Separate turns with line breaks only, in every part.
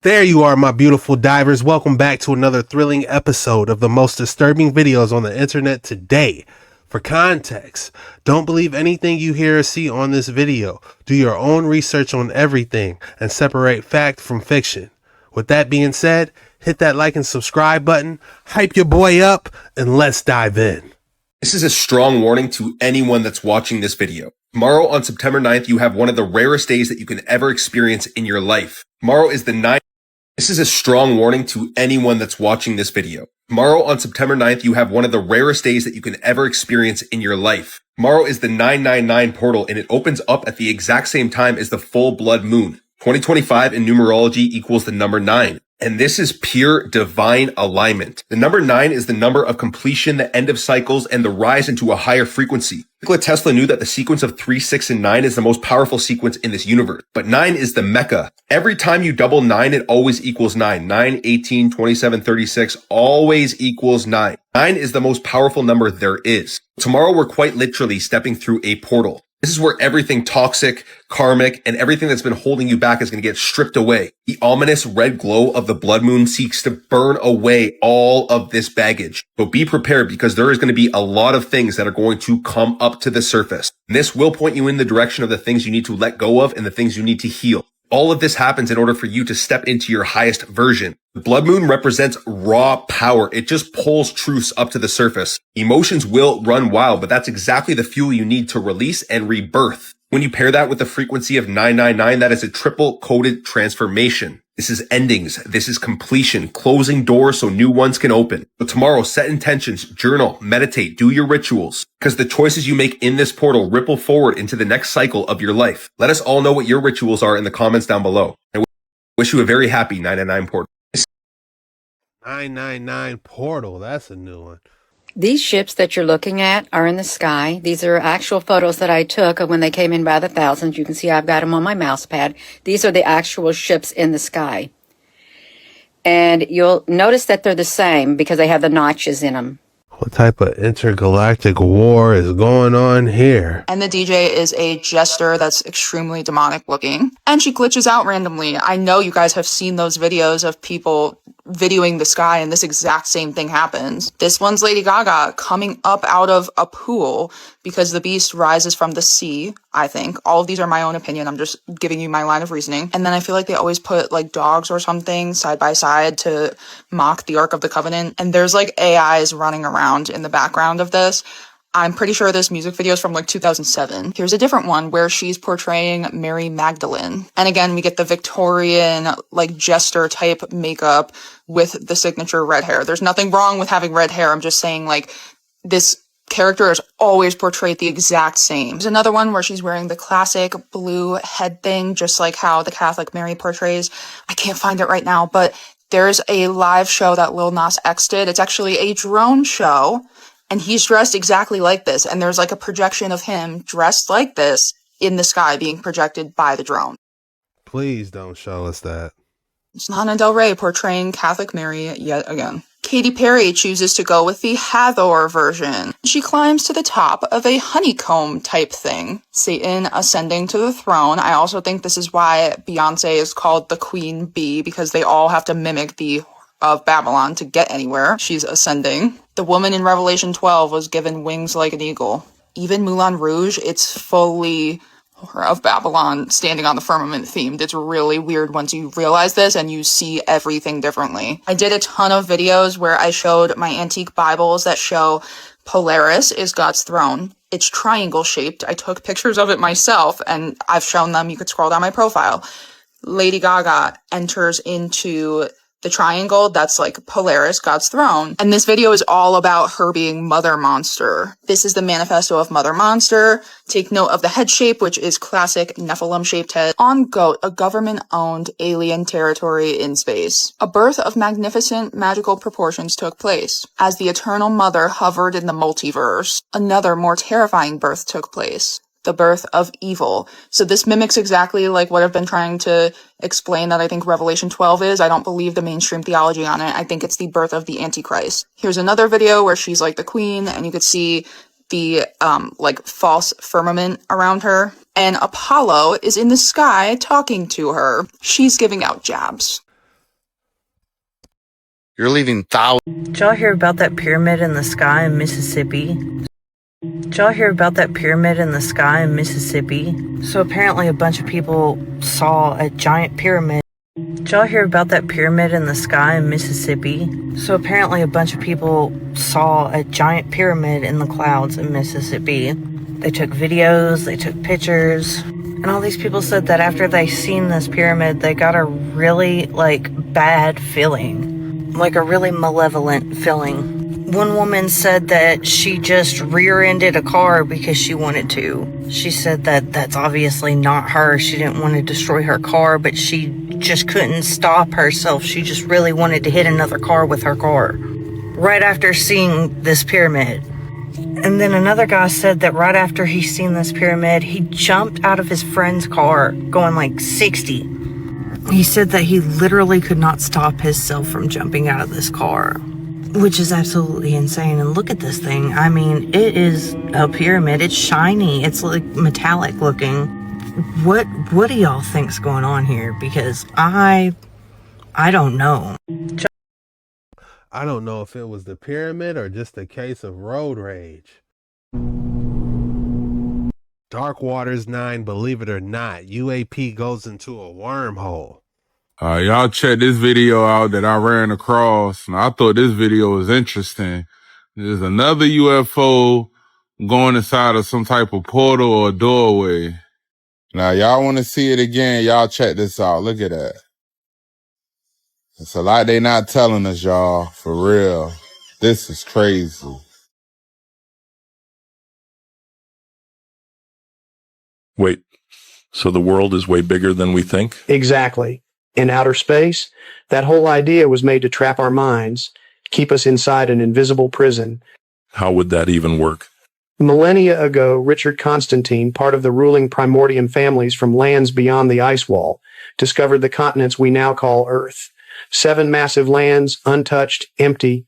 There you are, my beautiful divers. Welcome back to another thrilling episode of the most disturbing videos on the internet today. For context, don't believe anything you hear or see on this video. Do your own research on everything and separate fact from fiction. With that being said, hit that like and subscribe button, hype your boy up, and let's dive in.
This is a strong warning to anyone that's watching this video. Tomorrow on September 9th, you have one of the rarest days that you can ever experience in your life. Tomorrow is the 9th. This is a strong warning to anyone that's watching this video. Tomorrow on September 9th, you have one of the rarest days that you can ever experience in your life. Tomorrow is the 999 portal, and it opens up at the exact same time as the full blood moon. 2025 in numerology equals the number 9. And this is pure divine alignment. The number 9 is the number of completion, the end of cycles, and the rise into a higher frequency. Nikola Tesla knew that the sequence of 3, 6, and 9 is the most powerful sequence in this universe. But 9 is the mecca. Every time you double 9, it always equals 9. 9, 18, 27, 36, always equals 9. 9 is the most powerful number there is. Tomorrow, we're quite literally stepping through a portal. This is where everything toxic, karmic, and everything that's been holding you back is going to get stripped away. The ominous red glow of the blood moon seeks to burn away all of this baggage. So be prepared, because there is going to be a lot of things that are going to come up to the surface. And this will point you in the direction of the things you need to let go of and the things you need to heal. All of this happens in order for you to step into your highest version. The blood moon represents raw power. It just pulls truths up to the surface. Emotions will run wild, but that's exactly the fuel you need to release and rebirth. When you pair that with the frequency of 999, that is a triple coded transformation. This is endings. This is completion, closing doors so new ones can open. But tomorrow, set intentions, journal, meditate, do your rituals, because the choices you make in this portal ripple forward into the next cycle of your life. Let us all know what your rituals are in the comments down below. I wish you a very happy 999 portal.
999 portal, that's a new one.
These ships that you're looking at are in the sky. These are actual photos that I took of when they came in by the thousands. You can see I've got them on my mouse pad. These are the actual ships in the sky. And you'll notice that they're the same because they have the notches in them.
What type of intergalactic war is going on here?
And the DJ is a jester that's extremely demonic looking. And she glitches out randomly. I know you guys have seen those videos of people videoing the sky and this exact same thing happens. This one's Lady Gaga coming up out of a pool because the beast rises from the sea, I think. All of these are my own opinion. I'm just giving you my line of reasoning. And then I feel like they always put like dogs or something side by side to mock the Ark of the Covenant. And there's like AIs running around in the background of this. I'm pretty sure this music video is from like 2007. Here's a different one where she's portraying Mary Magdalene. And again, we get the Victorian, like jester type makeup with the signature red hair. There's nothing wrong with having red hair. I'm just saying like this character is always portrayed the exact same. There's another one where she's wearing the classic blue head thing, just like how the Catholic Mary portrays. I can't find it right now, but there's a live show that Lil Nas X did. It's actually a drone show. And he's dressed exactly like this. And there's like a projection of him dressed like this in the sky being projected by the drone.
Please don't show us that.
It's Lana Del Rey portraying Catholic Mary yet again. Katy Perry chooses to go with the Hathor version. She climbs to the top of a honeycomb type thing. Satan ascending to the throne. I also think this is why Beyonce is called the Queen Bee, because they all have to mimic the of Babylon to get anywhere. She's ascending. The woman in Revelation 12 was given wings like an eagle. Even Moulin Rouge, it's fully of Babylon standing on the firmament themed. It's really weird once you realize this and you see everything differently. I did a ton of videos where I showed my antique Bibles that show Polaris is God's throne. It's triangle shaped. I took pictures of it myself and I've shown them. You could scroll down my profile. Lady Gaga enters into the triangle, that's like Polaris, God's throne. And this video is all about her being Mother Monster. This is the manifesto of Mother Monster. Take note of the head shape, which is classic Nephilim-shaped head. On Goat, a government-owned alien territory in space. A birth of magnificent magical proportions took place. As the Eternal Mother hovered in the multiverse, another more terrifying birth took place. The birth of evil. So this mimics exactly like what I've been trying to explain that I think Revelation 12 is. I don't believe the mainstream theology on it. I think it's the birth of the Antichrist. Here's another video where she's like the queen and you could see the like false firmament around her. And Apollo is in the sky talking to her. She's giving out jabs.
You're leaving thousands.
Did y'all hear about that pyramid in the sky in Mississippi? Did y'all hear about that pyramid in the sky in Mississippi? So apparently a bunch of people saw a giant pyramid. Did y'all hear about that pyramid in the sky in Mississippi? So apparently a bunch of people saw a giant pyramid in the clouds in Mississippi. They took videos, they took pictures, and all these people said that after they seen this pyramid, they got a really, bad feeling. Like a really malevolent feeling. One woman said that she just rear-ended a car because she wanted to. She said that that's obviously not her. She didn't want to destroy her car, but she just couldn't stop herself. She just really wanted to hit another car with her car. Right after seeing this pyramid. And then another guy said that right after he seen this pyramid, he jumped out of his friend's car going 60. He said that he literally could not stop himself from jumping out of this car. Which is absolutely insane. And look at this thing. I mean, it is a pyramid. It's shiny. It's metallic looking. What do y'all think's going on here? Because I don't know.
I don't know if it was the pyramid or just a case of road rage. Dark Waters 9, believe it or not, UAP goes into a wormhole.
Y'all check this video out that I ran across. And I thought this video was interesting. There's another UFO going inside of some type of portal or doorway. Now, y'all want to see it again? Y'all check this out. Look at that. It's a lot they not telling us, y'all. For real. This is crazy.
Wait, so the world is way bigger than we think?
Exactly. In outer space, that whole idea was made to trap our minds, keep us inside an invisible prison.
How would that even work?
Millennia ago, Richard Constantine, part of the ruling Primordium families from lands beyond the ice wall, discovered the continents we now call Earth. 7 massive lands, untouched, empty.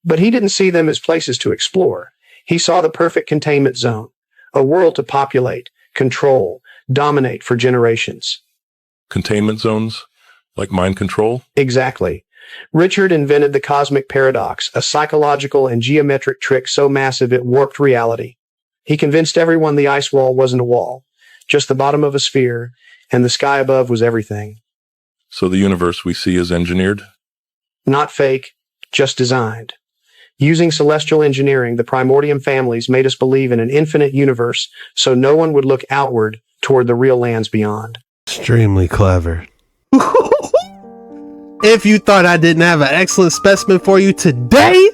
But he didn't see them as places to explore. He saw the perfect containment zone, a world to populate, control, dominate for generations.
Containment zones? Like mind control?
Exactly. Richard invented the cosmic paradox, a psychological and geometric trick so massive it warped reality. He convinced everyone the ice wall wasn't a wall, just the bottom of a sphere, and the sky above was everything.
So the universe we see is engineered?
Not fake, just designed. Using celestial engineering, the Primordium families made us believe in an infinite universe so no one would look outward toward the real lands beyond.
Extremely clever. If you thought I didn't have an excellent specimen for you today,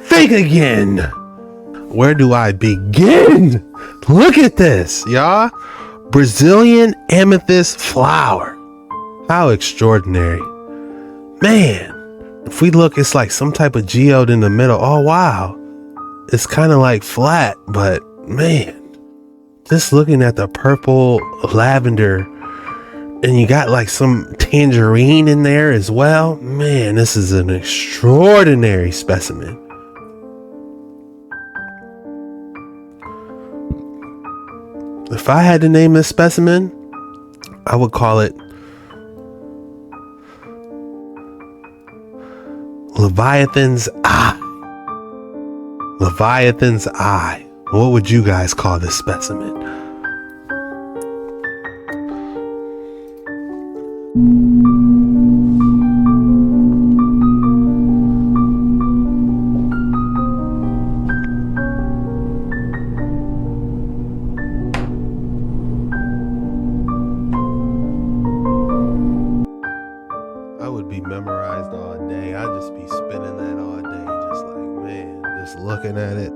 think again. Where do I begin? Look at this, y'all. Brazilian amethyst flower. How extraordinary. Man, if we look, it's like some type of geode in the middle. Oh, wow. It's kind of like flat, but man, just looking at the purple lavender, and you got like some tangerine in there as well. Man, this is an extraordinary specimen. If I had to name this specimen, I would call it Leviathan's Eye. Leviathan's Eye. What would you guys call this specimen? I would be memorized all day. I'd just be spinning that all day. Just like, man, just looking at it.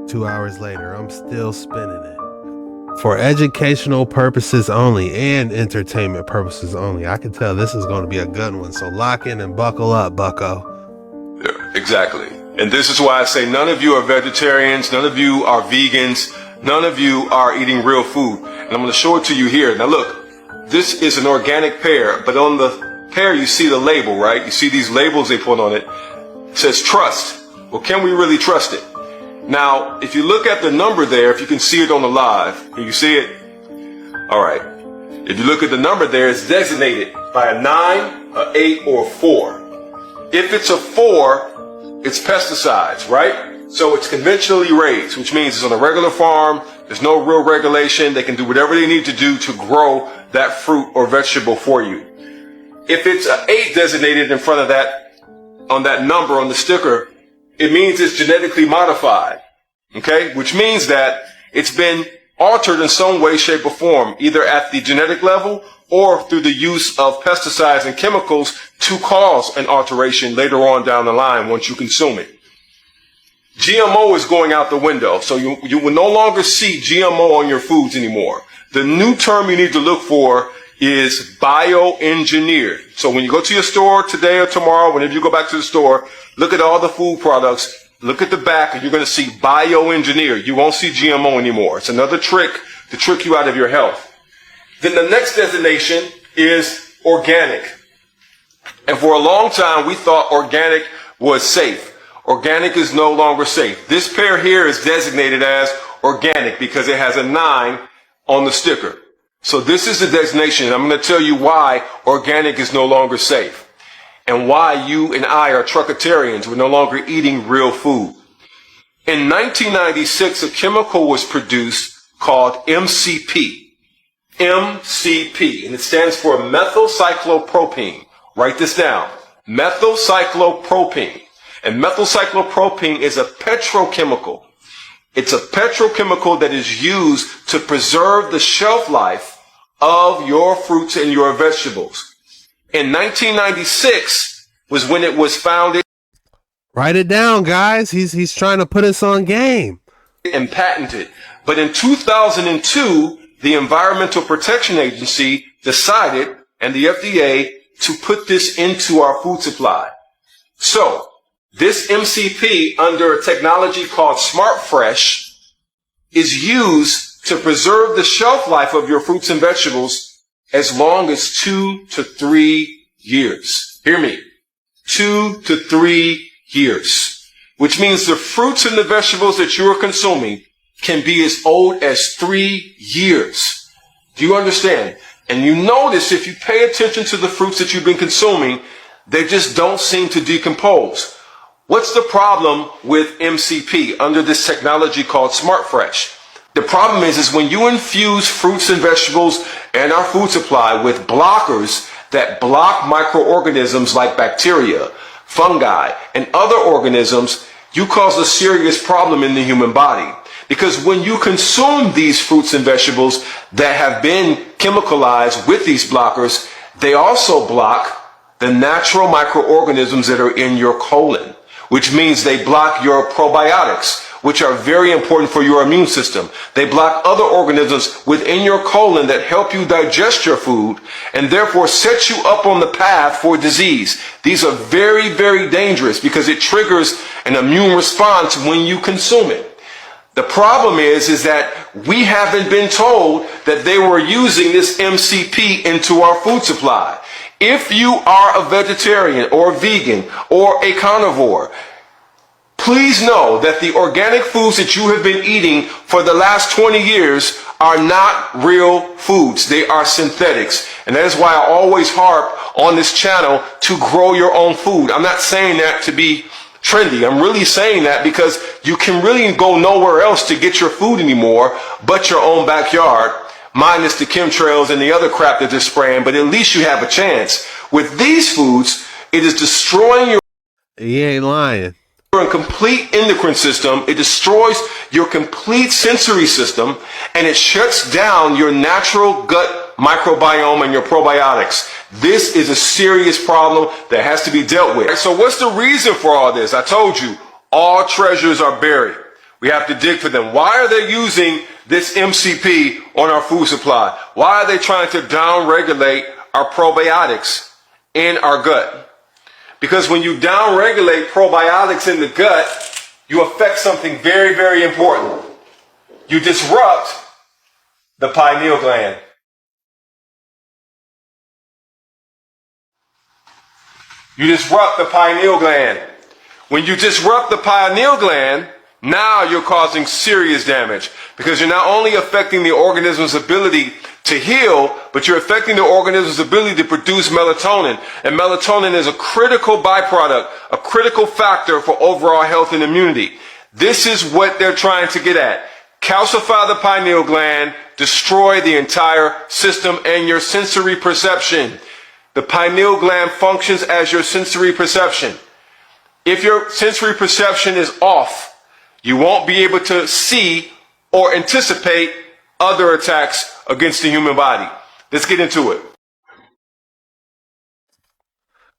2 hours later, I'm still spinning it. For educational purposes only and entertainment purposes only. I can tell this is going to be a good one. So lock in and buckle up, bucko.
Yeah, exactly. And this is why I say none of you are vegetarians, none of you are vegans, none of you are eating real food. And I'm going to show it to you here. Now look, this is an organic pear, but on the pear you see the label, right? You see these labels they put on it. It says trust. Well, can we really trust it? Now, if you look at the number there, if you can see it on the live, can you see it? All right. If you look at the number there, it's designated by a 9, an 8, or a 4.
If it's a 4, it's pesticides, right? So it's conventionally raised, which means it's on a regular farm. There's no real regulation. They can do whatever they need to do to grow that fruit or vegetable for you. If it's an 8 designated in front of that, on that number on the sticker, it means it's genetically modified, okay? Which means that it's been altered in some way, shape, or form, either at the genetic level or through the use of pesticides and chemicals to cause an alteration later on down the line once you consume it. GMO is going out the window, so you will no longer see GMO on your foods anymore. The new term you need to look for is bioengineered. So when you go to your store today or tomorrow, whenever you go back to the store, look at all the food products, look at the back, and you're going to see bioengineered. You won't see GMO anymore. It's another trick to trick you out of your health. Then the next designation is organic. And for a long time, we thought organic was safe. Organic is no longer safe. This pair here is designated as organic because it has a 9 on the sticker. So this is the designation. I'm going to tell you why organic is no longer safe and why you and I are truckitarians. We're no longer eating real food. In 1996, a chemical was produced called MCP. MCP, and it stands for methylcyclopropene. Write this down. Methylcyclopropene. And methylcyclopropene is a petrochemical. It's a petrochemical that is used to preserve the shelf life of your fruits and your vegetables. In 1996 was when it was founded.
Write it down, guys. He's trying to put us on game.
And patented. But in 2002, the Environmental Protection Agency decided, and the FDA, to put this into our food supply. So, this MCP, under a technology called Smart Fresh, is used to preserve the shelf life of your fruits and vegetables as long as 2 to 3 years. Hear me. 2 to 3 years. Which means the fruits and the vegetables that you are consuming can be as old as 3 years. Do you understand? And you notice if you pay attention to the fruits that you've been consuming, they just don't seem to decompose. What's the problem with MCP under this technology called Smart Fresh? The problem is when you infuse fruits and vegetables and our food supply with blockers that block microorganisms like bacteria, fungi, and other organisms, you cause a serious problem in the human body. Because when you consume these fruits and vegetables that have been chemicalized with these blockers, they also block the natural microorganisms that are in your colon, which means they block your probiotics, which are very important for your immune system. They block other organisms within your colon that help you digest your food and therefore set you up on the path for disease. These are very, very dangerous because it triggers an immune response when you consume it. The problem is that we haven't been told that they were using this MCP into our food supply. If you are a vegetarian or vegan or a carnivore, please know that the organic foods that you have been eating for the last 20 years are not real foods. They are synthetics. And that is why I always harp on this channel to grow your own food. I'm not saying that to be trendy. I'm really saying that because you can really go nowhere else to get your food anymore but your own backyard, minus the chemtrails and the other crap that they're spraying, but at least you have a chance. With these foods, it is destroying your...
He ain't lying.
Your complete endocrine system. It destroys your complete sensory system, and it shuts down your natural gut microbiome and your probiotics. This is a serious problem that has to be dealt with. So what's the reason for all this? I told you, all treasures are buried. We have to dig for them. Why are they using this MCP on our food supply? Why are they trying to downregulate our probiotics in our gut? Because when you downregulate probiotics in the gut, you affect something very, very important. You disrupt the pineal gland. You disrupt the pineal gland. When you disrupt the pineal gland, now you're causing serious damage because you're not only affecting the organism's ability to heal, but you're affecting the organism's ability to produce melatonin. And melatonin is a critical byproduct, a critical factor for overall health and immunity. This is what they're trying to get at. Calcify the pineal gland, destroy the entire system and your sensory perception. The pineal gland functions as your sensory perception. If your sensory perception is off, you won't be able to see or anticipate other attacks against the human body. Let's get into it.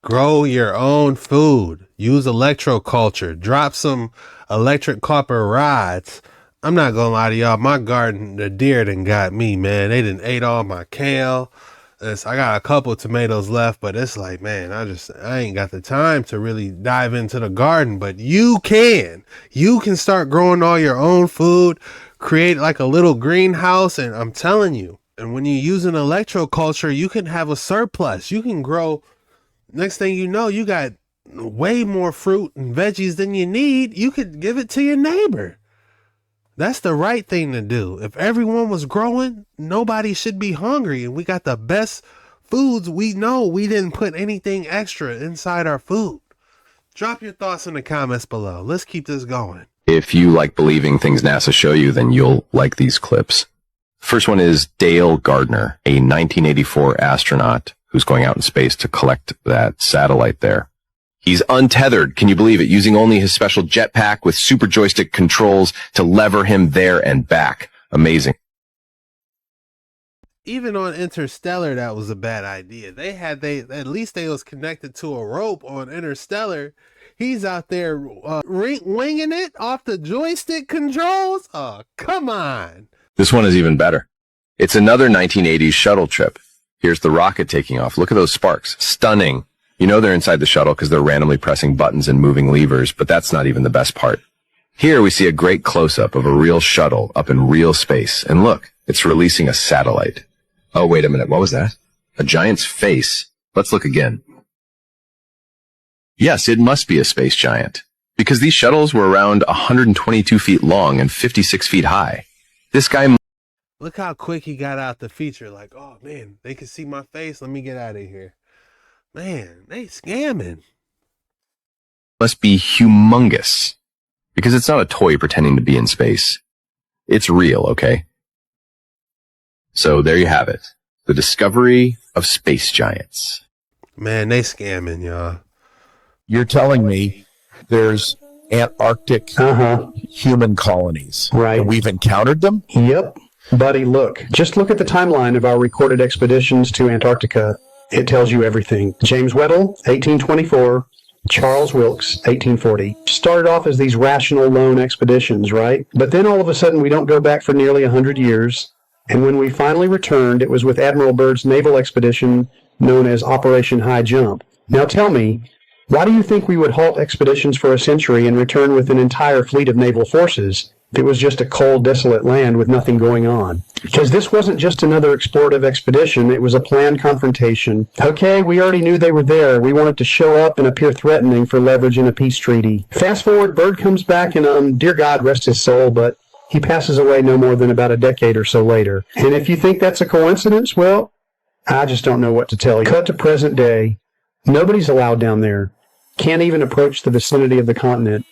Grow your own food. Use electroculture. Drop some electric copper rods. I'm not gonna lie to y'all, my garden, the deer done got me, man. They done ate all my kale. I got a couple tomatoes left, but it's like, man, I ain't got the time to really dive into the garden, but you can start growing all your own food, create like a little greenhouse. And I'm telling you, and when you use an electroculture, you can have a surplus. You can grow. Next thing you know, you got way more fruit and veggies than you need. You could give it to your neighbor. That's the right thing to do. If everyone was growing, nobody should be hungry. And we got the best foods. We know we didn't put anything extra inside our food. Drop your thoughts in the comments below. Let's keep this going.
If you like believing things NASA show you, then you'll like these clips. First one is Dale Gardner, a 1984 astronaut who's going out in space to collect that satellite there. He's untethered, can you believe it, using only his special jetpack with super joystick controls to lever him there and back. Amazing.
Even on Interstellar, that was a bad idea. At least they was connected to a rope on Interstellar. He's out there winging it off the joystick controls. Oh, come on.
This one is even better. It's another 1980s shuttle trip. Here's the rocket taking off. Look at those sparks. Stunning. You know they're inside the shuttle because they're randomly pressing buttons and moving levers, but that's not even the best part. Here we see a great close-up of a real shuttle up in real space. And look, it's releasing a satellite. Oh, wait a minute. What was that? A giant's face. Let's look again. Yes, it must be a space giant, because these shuttles were around 122 feet long and 56 feet high. This guy...
Look how quick he got out the feature. Like, oh, man, they can see my face. Let me get out of here. Man, they scamming.
Must be humongous, because it's not a toy pretending to be in space. It's real, okay? So there you have it. The discovery of space giants.
Man, they scamming, y'all.
You're telling me there's Antarctic human colonies.
Right.
And we've encountered them?
Yep. Buddy, look. Just look at the timeline of our recorded expeditions to Antarctica. It tells you everything. James Weddell, 1824. Charles Wilkes, 1840. Started off as these rational lone expeditions, right? But then all of a sudden we don't go back for nearly 100 years. And when we finally returned, it was with Admiral Byrd's naval expedition known as Operation High Jump. Now tell me, why do you think we would halt expeditions for a century and return with an entire fleet of naval forces? It was just a cold, desolate land with nothing going on. Because this wasn't just another explorative expedition, it was a planned confrontation. Okay, we already knew they were there. We wanted to show up and appear threatening for leverage in a peace treaty. Fast forward, Byrd comes back and, dear God, rest his soul, but he passes away no more than about a decade or so later. And if you think that's a coincidence, well, I just don't know what to tell you. Cut to present day. Nobody's allowed down there. Can't even approach the vicinity of the continent.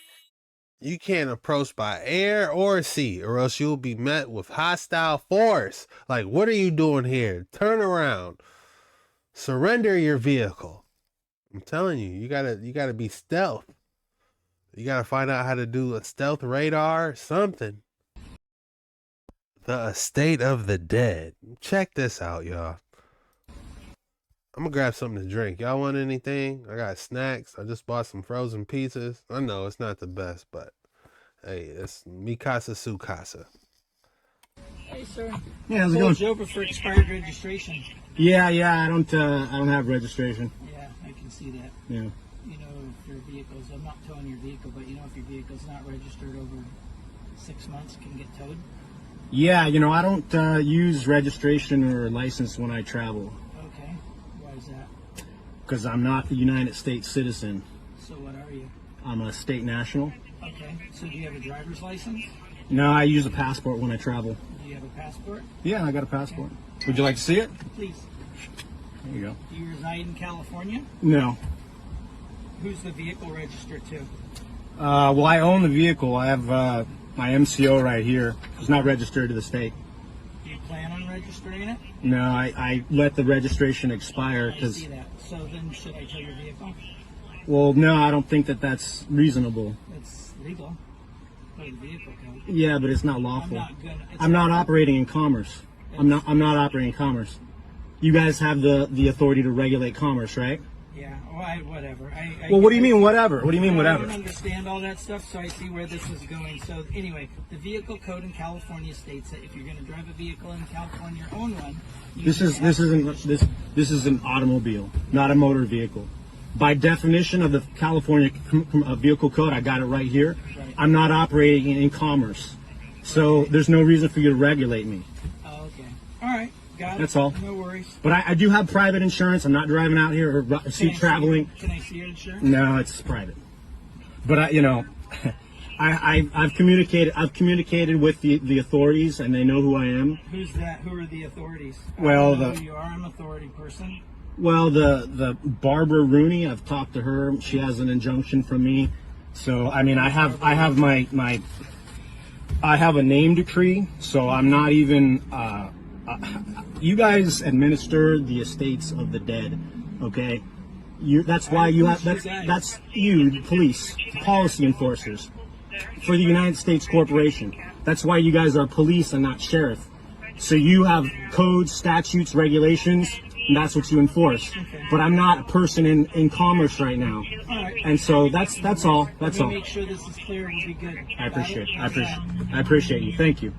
You can't approach by air or sea, or else you'll be met with hostile force. Like, what are you doing here? Turn around. Surrender your vehicle. I'm telling you, you gotta be stealth. You gotta find out how to do a stealth radar or something. The estate of the dead. Check this out, y'all. I'm gonna grab something to drink. Y'all want anything? I got snacks. I just bought some frozen pizzas. I know it's not the best, but hey, it's mi casa su casa.
Hey, sir.
Yeah, how's it going?
You over for expired registration.
Yeah, I don't have registration.
Yeah, I can see that.
Yeah.
You know, if your vehicle's, I'm not towing your vehicle, but you know, if your vehicle's not registered over 6 months, it can get towed.
Yeah, I don't use registration or license when I travel.
Okay. Why is that?
Because I'm not the United States citizen.
So what are you?
I'm a state national.
Okay. So do you have a driver's license?
No, I use a passport when I travel.
Do you have a passport?
Yeah, I got a passport. Would you like to see it?
Please.
There you go.
Do you reside in California?
No.
Who's the vehicle registered to?
Well, I own the vehicle. I have my MCO right here. It's not registered to the state.
Do you plan on registering it?
No, I let the registration expire
I
because.
see that. So then should I tow your vehicle?
Well, no, I don't think that that's reasonable.
It's legal. By the vehicle code.
Yeah, but it's not lawful.
I'm not
operating in commerce. I'm not operating in commerce. You guys have the authority to regulate commerce, right?
Yeah, whatever.
Well, what do you mean whatever? What do you mean whatever?
I don't understand all that stuff, so I see where this is going. So anyway, the vehicle code in California states that if you're going to drive a vehicle in California, your own one.
This is an automobile, not a motor vehicle. By definition of the California vehicle code, I got it right here.
Right.
I'm not operating in commerce, so there's no reason for you to regulate me.
Oh, okay. All right. Got it.
That's all.
No worries.
But I do have private insurance. I'm not driving out here or traveling.
Can I see your insurance?
No, it's private. But I've communicated with the authorities, and they know who I am.
Who's that? Who are the authorities?
Well,
I don't know who you are. I'm an authority person.
Well, the Barbara Rooney, I've talked to her. She has an injunction from me. So I mean, I have a name decree. So I'm not even. You guys administer the estates of the dead, okay? That's why you have. That's you, the police, the policy enforcers for the United States Corporation. That's why you guys are police and not sheriff. So you have codes, statutes, regulations. And that's what you enforce.
Okay.
But I'm not a person in commerce right now.
All right.
And so that's all. That's all.
Make sure this is clear. We'll be good.
I appreciate you. Thank you.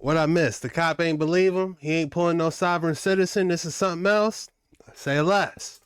What I missed? The cop ain't believe him. He ain't pulling no sovereign citizen. This is something else. Say less.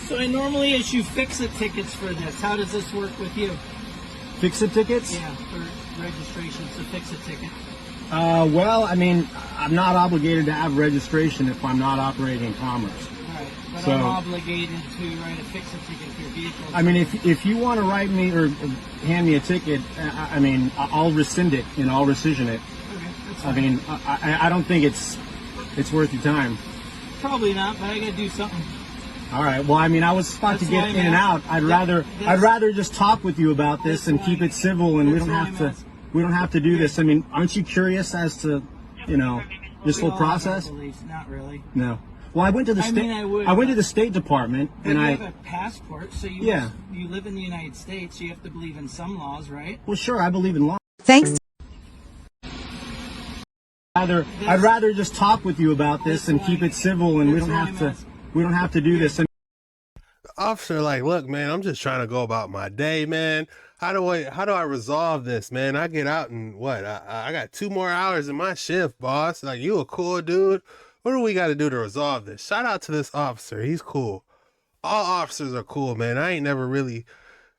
So I normally issue fix-it tickets for this. How does this work with you?
Fix-it tickets?
Yeah, for registration, so fix a ticket.
Well, I mean, I'm not obligated to have registration if I'm not operating in commerce.
Right, but
So-
I'm obligated to write a fix a ticket for your vehicle.
I mean, if you want to write me or hand me a ticket, I mean, I'll rescind it and I'll rescission it.
Okay, that's
I
fine.
mean, I don't think it's worth your time.
Probably not, but I gotta do something.
All right. Well, I mean, I was about to
That's
get
why
in
I'm
and out.
asking.
I'd rather just talk with you about this and keep it civil, and we don't have to do this. I mean, aren't you curious as to, this
We
whole
all have our
process?
beliefs, not really.
No. Well, I went to the
I
state.
mean, I would,
went to
but-
the State Department,
But
and
you
I.
have a passport, so you
Yeah.
you live in the United States. You have to believe in some laws, right?
Well, sure, I believe in law.
Thanks.
I'd rather just talk with you about this and keep it civil, and we don't have to do this.
Officer, like, look, man, I'm just trying to go about my day, man. How do I resolve this, man? I get out and what? I got 2 more hours in my shift, boss. Like, you a cool dude. What do we got to do to resolve this? Shout out to this officer. He's cool. All officers are cool, man. I ain't never really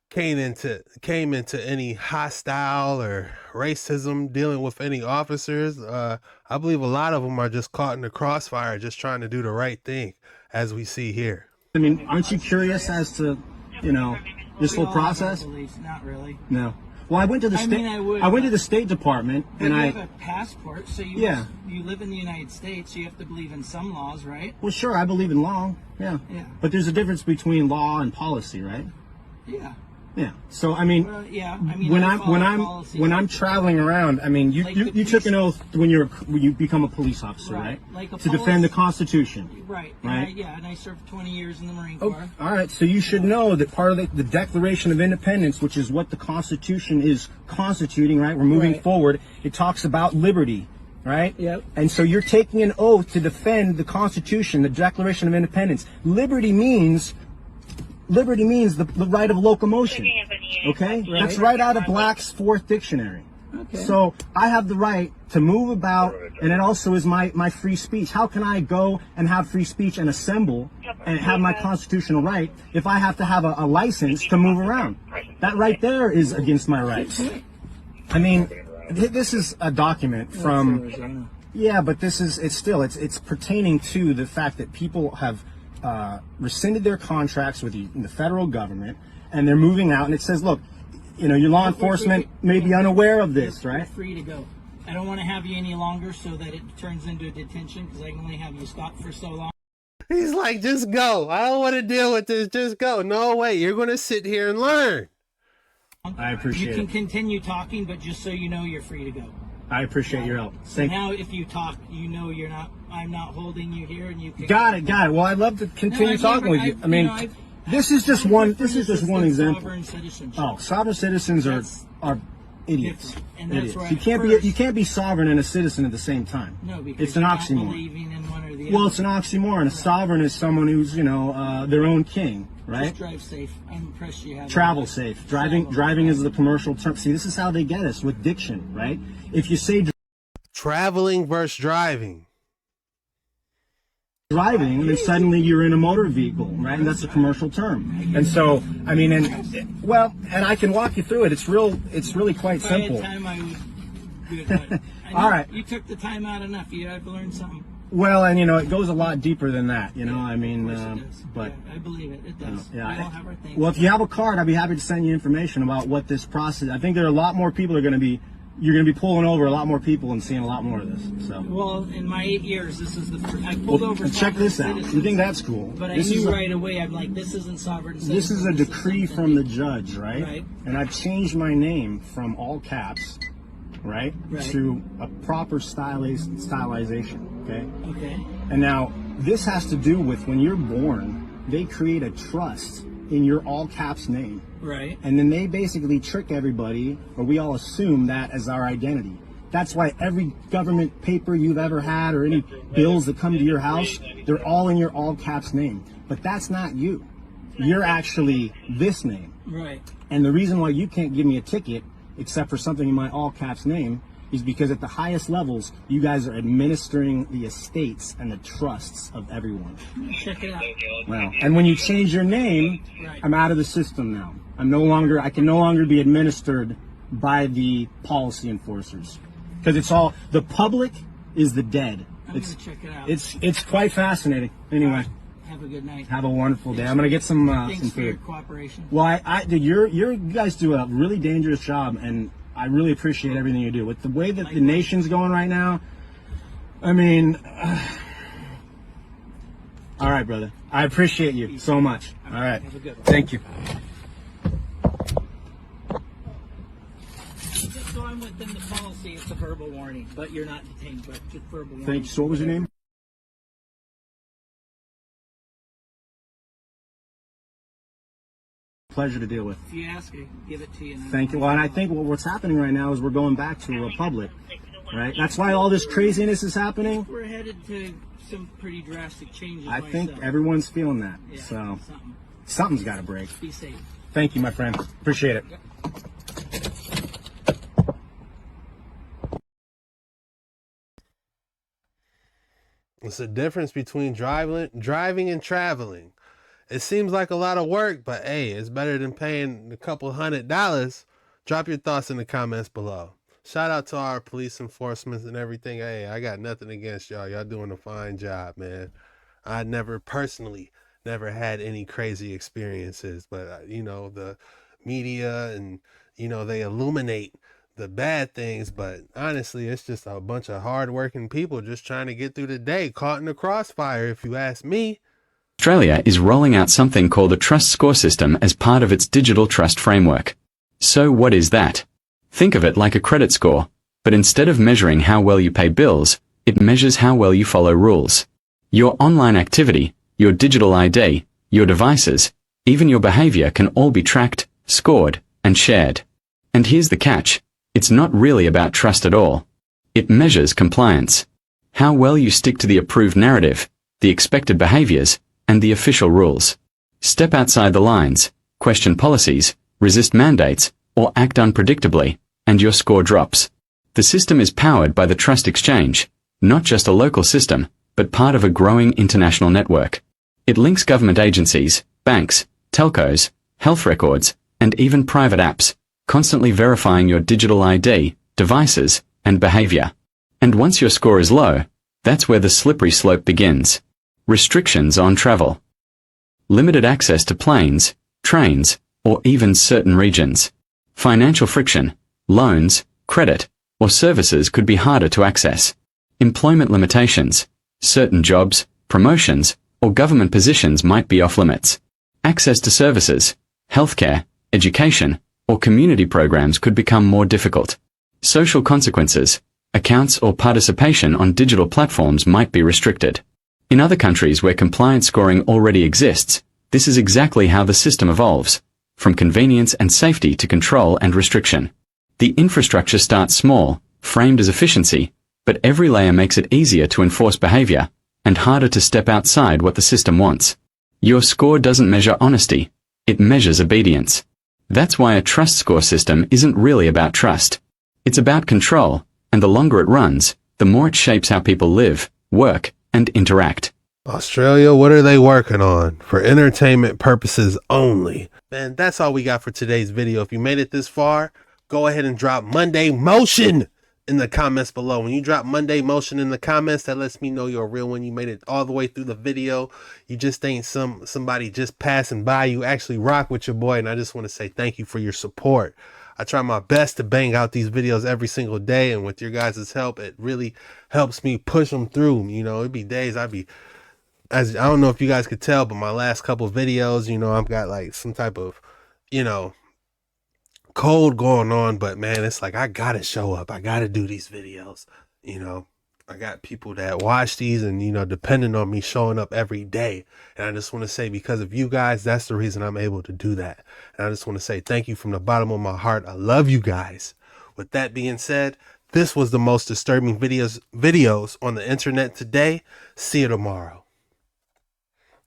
came into any hostile or racism dealing with any officers. I believe a lot of them are just caught in the crossfire, just trying to do the right thing, as we see here.
I mean, aren't you curious as to, this
We
whole
all have our
process?
beliefs, not really.
No. Well, I went to the
I
state.
mean, I would,
went to
but-
the State Department,
But
and
you
I.
have a passport, so you
Yeah.
you live in the United States. So you have to believe in some laws, right?
Well, sure, I believe in law. Yeah.
Yeah.
But there's a difference between law and policy, right?
Yeah.
Yeah. So I mean,
Well, yeah. I mean,
when
I
I'm
follow
when I'm
policy.
when I'm traveling around, I mean, you
Like the
you took an oath when you become a police officer,
Right.
right?
Like a
to defend the
policy-
Constitution.
Right.
Right.
And I served 20 years in the Marine
Oh,
Corps.
all right. So you should know that part of the Declaration of Independence, which is what the Constitution is constituting, right? We're moving
Right.
forward. It talks about liberty, right?
Yep.
And so you're taking an oath to defend the Constitution, the Declaration of Independence. Liberty means the right of locomotion. Okay?
Right.
That's right out of Black's 4th dictionary.
Okay.
So I have the right to move about, and it also is my free speech. How can I go and have free speech and assemble and have my constitutional right if I have to have a license to move around? That right there is against my rights. I mean, this is a document from. Yeah, but it's pertaining to the fact that people have rescinded their contracts with the federal government, and they're moving out, and it says, look, your law enforcement may be unaware of this,
You're
right?
free to go. I don't want to have you any longer so that it turns into a detention because I can only have you stop for so long.
He's like, just go. I don't want to deal with this. Just go. No way. You're going to sit here and learn.
I appreciate
You can
it.
continue talking, but just so you know, you're free to go.
I appreciate your help.
So now, if you talk, you know I'm not holding you here, and you can.
Got it. Well, I'd love to continue talking with you. I mean, this is just one example.
Sovereign citizenship.
Oh, sovereign citizens are idiots.
Different. And that's
Idiots.
where
You can't be sovereign and a citizen at the same time.
No, because
it's an
you're not
oxymoron.
believing in one or the
Well,
other.
it's an oxymoron. A sovereign is someone who's their own king, right?
Just drive safe. I'm impressed you have.
Travel safe. Driving is the commercial term. See, this is how they get us with diction, right? If you say
Traveling versus driving.
driving, then suddenly you're in a motor vehicle, right? And that's a commercial term. And so, I mean, and I can walk you through it. It's really quite
If I had
simple.
time, I would do it. But I know
All right.
You took the time out enough. I've learned something.
Well, and it goes a lot deeper than that, I mean, but
Yeah, I believe it. It does.
yeah.
We all have our things.
Well, if you have a card, I'd be happy to send you information about what this process. I think there are a lot more people you're going to be pulling over a lot more people and seeing a lot more of this. So.
Well, in my 8 years, this is the first. I pulled over.
Check this out.
citizens,
You think that's cool?
But I
This
knew
is a-
right away. I'm like, this isn't sovereign.
This is a
citizen,
decree
something
from the
deep.
judge, right?
Right.
And I've changed my name from all caps, right,
Right.
to a proper stylization, okay?
Okay.
And now this has to do with when you're born, they create a trust in your all caps name.
Right.
And then they basically trick everybody, or we all assume that as our identity. That's why every government paper you've ever had or any bills that come to your house, they're all in your all caps name. But that's not you. You're actually this name.
Right.
And the reason why you can't give me a ticket, except for something in my all caps name, is because at the highest levels, you guys are administering the estates and the trusts of everyone.
Check it out.
Well, and when you change your name,
Right.
I'm out of the system now. I can no longer be administered by the policy enforcers, because it's all, the public is the dead.
I'm gonna check it out.
It's quite fascinating. Anyway,
have a good night.
have a wonderful day. I'm gonna get some
Thanks for your
food.
cooperation.
Well, dude, you guys do a really dangerous job, and I really appreciate everything you do. With the way that the nation's going right now, I mean, all right, brother. I appreciate you so much. All right.
Have a good one.
Thank you.
Just so I'm within the policy, it's a verbal warning, but you're not detained, but just verbal warning.
Thank you. So what was your name? Pleasure to deal with.
If you ask, I give it to you.
Thank you. Well, and I think what's happening right now is we're going back to a republic, right? That's why all this craziness is happening.
We're headed to some pretty drastic changes.
I think everyone's feeling that.
Yeah,
So something's got to break.
Be safe.
Thank you, my friend. Appreciate it.
It's the difference between driving and traveling. It seems like a lot of work, but hey, it's better than paying a couple $100. Drop your thoughts in the comments below. Shout out to our police enforcement and everything. Hey, I got nothing against y'all. Y'all doing a fine job, man. I never had any crazy experiences, but you know, the media and, you know, they illuminate the bad things, but honestly, it's just a bunch of hardworking people just trying to get through the day, caught in the crossfire, if you ask me.
Australia is rolling out something called a trust score system as part of its digital trust framework. So what is that? Think of it like a credit score, but instead of measuring how well you pay bills, it measures how well you follow rules. Your online activity, your digital ID, your devices, even your behavior can all be tracked, scored, and shared. And here's the catch. It's not really about trust at all. It measures compliance. How well you stick to the approved narrative, the expected behaviors, and the official rules. Step outside the lines, question policies, resist mandates, or act unpredictably, and your score drops. The system is powered by the Trust Exchange, not just a local system, but part of a growing international network. It links government agencies, banks, telcos, health records, and even private apps, constantly verifying your digital ID, devices, and behavior. And once your score is low, that's where the slippery slope begins. Restrictions on travel. Limited access to planes, trains, or even certain regions. Financial friction, loans, credit, or services could be harder to access. Employment limitations. Certain jobs, promotions, or government positions might be off limits. Access to services, healthcare, education, or community programs could become more difficult. Social consequences. Accounts or participation on digital platforms might be restricted. In other countries where compliance scoring already exists, this is exactly how the system evolves, from convenience and safety to control and restriction. The infrastructure starts small, framed as efficiency, but every layer makes it easier to enforce behavior, and harder to step outside what the system wants. Your score doesn't measure honesty, it measures obedience. That's why a trust score system isn't really about trust. It's about control, and the longer it runs, the more it shapes how people live, work, and interact.
Australia, what are they working on? For entertainment purposes only. Man, that's all we got for today's video. If you made it this far, go ahead and drop Monday Motion in the comments below. When you drop Monday Motion in the comments, that lets me know you're a real one. You made it all the way through the video. You just ain't somebody just passing by. You actually rock with your boy, and I just want to say thank you for your support. I try my best to bang out these videos every single day, and with your guys' help, it really helps me push them through. You know, it'd be days I don't know if you guys could tell, but my last couple videos, you know, I've got like some type of, you know, cold going on, but man, it's like I gotta show up. I gotta do these videos. You know, I got people that watch these and, you know, depending on me showing up every day. And I just want to say, because of you guys, that's the reason I'm able to do that. And I just want to say thank you from the bottom of my heart. I love you guys. With that being said, this was the most disturbing videos on the internet today. See you tomorrow.